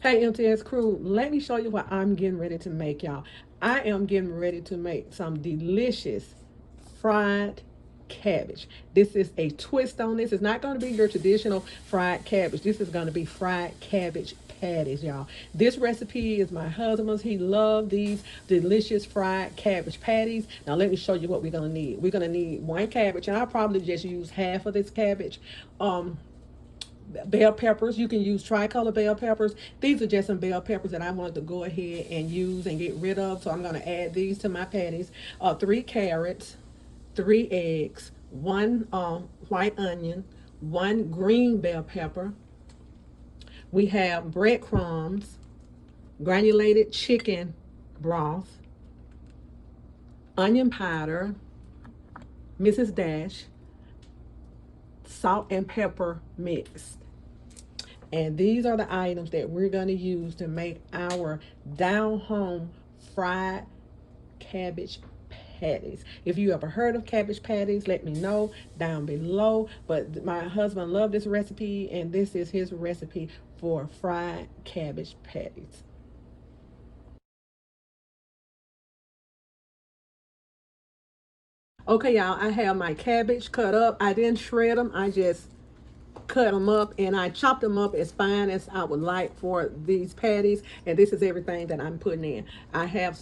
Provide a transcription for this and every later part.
Hey MTS crew, let me show you what I'm getting ready to make, y'all. I am getting ready to make some delicious fried cabbage. This is a twist on this. It's not going to be your traditional fried cabbage. This is going to be fried cabbage patties, y'all. This recipe is my husband's. He loved these delicious fried cabbage patties. Now let me show you what we're going to need. We're going to need one cabbage, and I'll probably just use half of this cabbage. Bell peppers. You can use tricolor bell peppers. These are just some bell peppers that I wanted to go ahead and use and get rid of. So I'm going to add these to my patties. 3 carrots, 3 eggs, one white onion, one green bell pepper. We have breadcrumbs, granulated chicken broth, onion powder, Mrs. Dash, salt and pepper mix. And these are the items that we're going to use to make our down home fried cabbage patties. If you ever heard of cabbage patties, let me know down below. But my husband loved this recipe, and this is his recipe for fried cabbage patties. Okay, y'all, I have my cabbage cut up. I didn't shred them. I just cut them up and I chopped them up as fine as I would like for these patties. And this is everything that I'm putting in. I have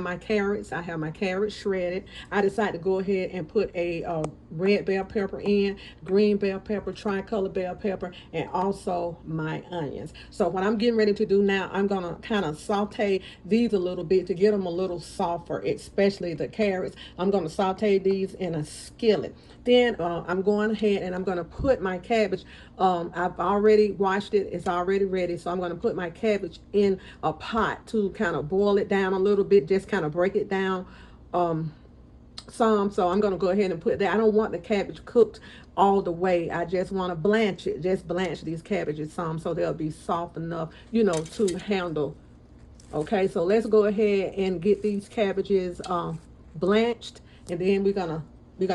my carrots. I have my carrots shredded. I decided to go ahead and put a red bell pepper in, green bell pepper, tricolor bell pepper, and also my onions. So what I'm getting ready to do now, I'm gonna kind of saute these a little bit to get them a little softer, especially the carrots. I'm gonna saute these in a skillet. Then I'm going ahead and I'm going to put my cabbage. I've already washed it. It's already ready. So I'm going to put my cabbage in a pot to kind of boil it down a little bit, just kind of break it down some. So I'm going to go ahead and put that. I don't want the cabbage cooked all the way. I just want to blanch it. Just blanch these cabbages some so they'll be soft enough, to handle. Okay, so let's go ahead and get these cabbages blanched, and then we're gonna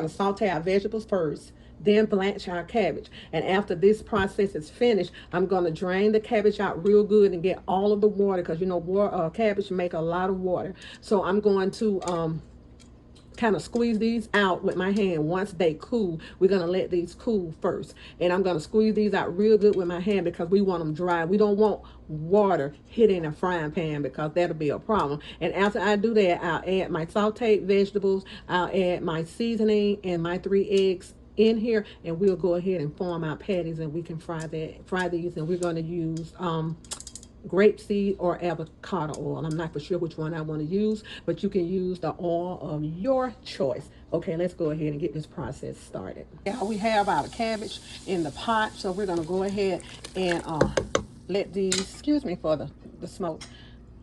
saute our vegetables first, then blanch our cabbage. And after this process is finished, I'm gonna drain the cabbage out real good and get all of the water, because cabbage make a lot of water. So I'm going to kind of squeeze these out with my hand. Once they cool, we're going to let these cool first, and I'm going to squeeze these out real good with my hand because we want them dry. We don't want water hitting a frying pan, because that'll be a problem. And after I do that, I'll add my sauteed vegetables, I'll add my seasoning and my 3 eggs in here, and we'll go ahead and form our patties, and we can fry these. And we're going to use grapeseed or avocado oil. I'm not for sure which one I want to use, but you can use the oil of your choice. Okay, let's go ahead and get this process started. Yeah, we have our cabbage in the pot, so we're going to go ahead and let these, excuse me for the smoke,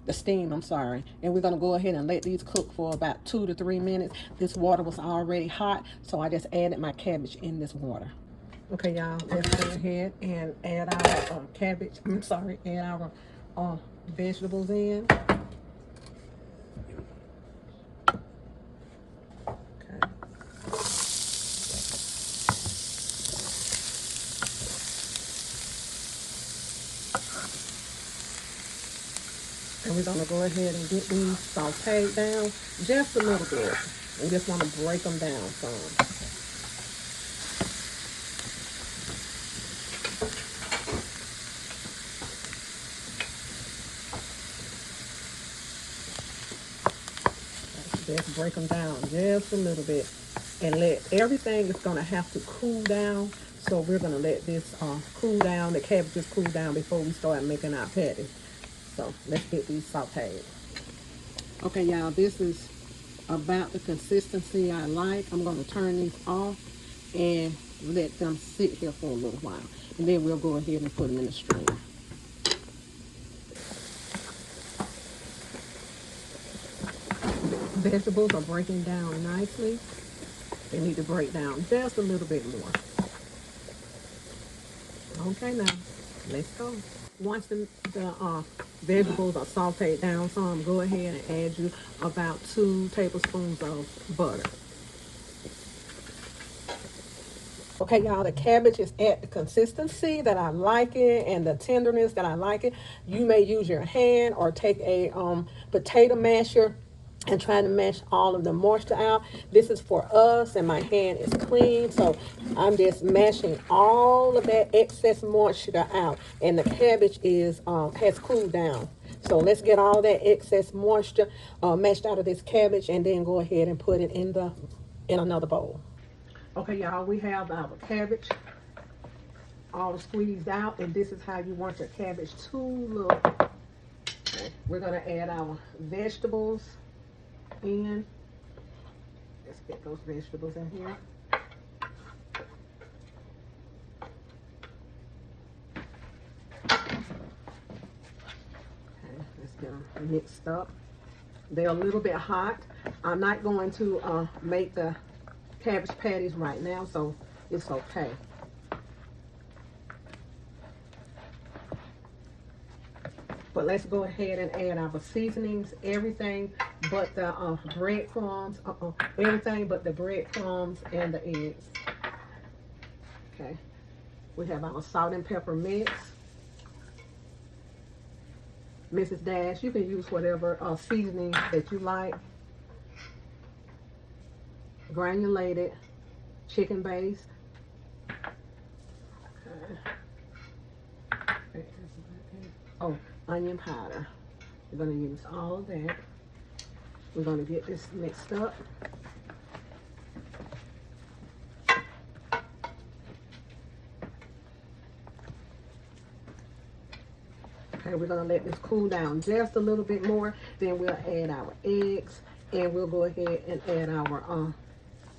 the steam, I'm sorry. And we're going to go ahead and let these cook for about 2 to 3 minutes. This water was already hot, so I just added my cabbage in this water. Okay, y'all, let's go ahead and add our cabbage. I'm sorry, add our vegetables in. Okay. And we're gonna go ahead and get these sauteed down just a little bit. We just want to break them down some. Just break them down just a little bit, and let everything is going to have to cool down. So we're going to let this cool down, the cabbages cool down before we start making our patties. So let's get these sauteed. Okay, y'all, this is about the consistency I like. I'm going to turn these off and let them sit here for a little while, and then we'll go ahead and put them in the strainer. Vegetables are breaking down nicely. They need to break down just a little bit more. Okay, now let's go. Once the vegetables are sauteed down some, go ahead and add you about 2 tablespoons of butter. Okay, y'all, the cabbage is at the consistency that I like it and the tenderness that I like it. You may use your hand or take a potato masher and try to mash all of the moisture out. This is for us, and my hand is clean, so I'm just mashing all of that excess moisture out. And the cabbage is has cooled down. So let's get all that excess moisture mashed out of this cabbage, and then go ahead and put it in another bowl. Okay, y'all, we have our cabbage all squeezed out, and this is how you want your cabbage to look. Okay, we're gonna add our vegetables in. Let's get those vegetables in here. Okay, let's get them mixed up. They're a little bit hot. I'm not going to make the cabbage patties right now, so it's okay. But let's go ahead and add our seasonings, everything but the breadcrumbs, everything but the breadcrumbs and the eggs. Okay, we have our salt and pepper mix. Mrs. Dash, you can use whatever seasoning that you like. Granulated chicken base. Okay. Oh, onion powder. We're going to use all of that. We're going to get this mixed up. Okay, we're going to let this cool down just a little bit more. Then we'll add our eggs, and we'll go ahead and add our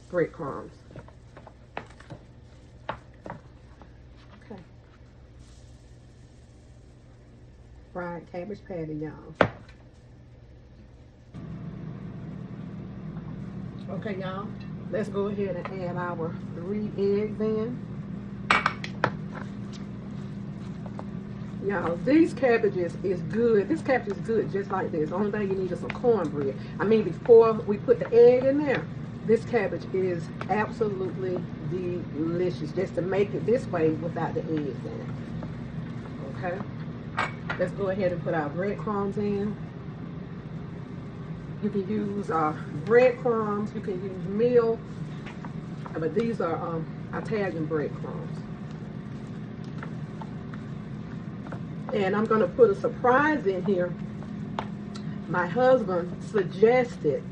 breadcrumbs. Okay. Fried cabbage patty, y'all. Okay, y'all. Let's go ahead and add our 3 eggs in. Y'all, these cabbages is good. This cabbage is good just like this. The only thing you need is some cornbread. I mean, before we put the egg in there, this cabbage is absolutely delicious. Just to make it this way without the eggs in it. Okay? Let's go ahead and put our breadcrumbs in. You can use breadcrumbs. You can use meal. But these are Italian breadcrumbs. And I'm going to put a surprise in here. My husband suggested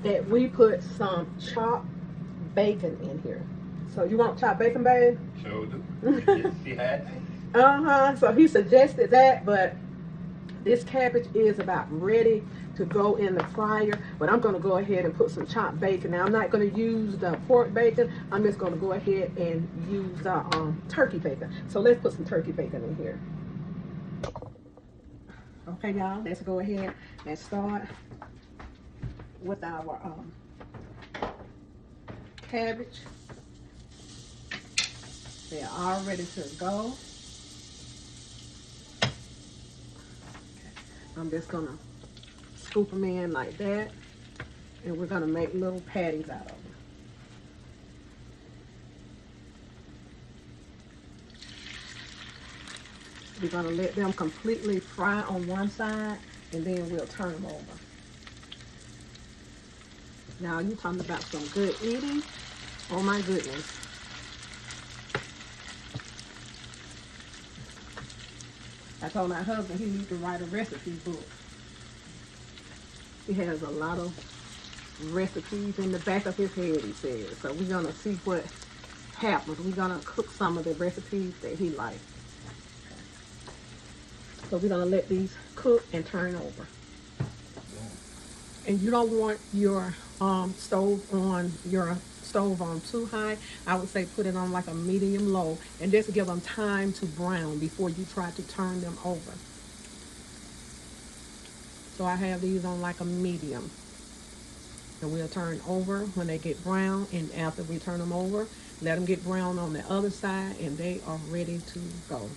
that we put some chopped bacon in here. So you want chopped bacon, babe? Sure do. She had me. So he suggested that, but this cabbage is about ready to go in the fryer. But I'm going to go ahead and put some chopped bacon. Now, I'm not going to use the pork bacon. I'm just going to go ahead and use turkey bacon. So let's put some turkey bacon in here. Okay, y'all, let's go ahead and start with our cabbage. They're all ready to go. Okay. I'm just gonna scoop them in like that, and we're gonna make little patties out of them. We're gonna let them completely fry on one side, and then we'll turn them over. Now, you talking about some good eating? Oh my goodness. I told my husband he needs to write a recipe book. He has a lot of recipes in the back of his head, he says. So we're gonna see what happens. We're gonna cook some of the recipes that he likes. So we're gonna let these cook and turn over. And you don't want your stove on too high. I would say put it on like a medium low, and just give them time to brown before you try to turn them over. So I have these on like a medium, and we'll turn over when they get brown. And after we turn them over, let them get brown on the other side, and they are ready to go.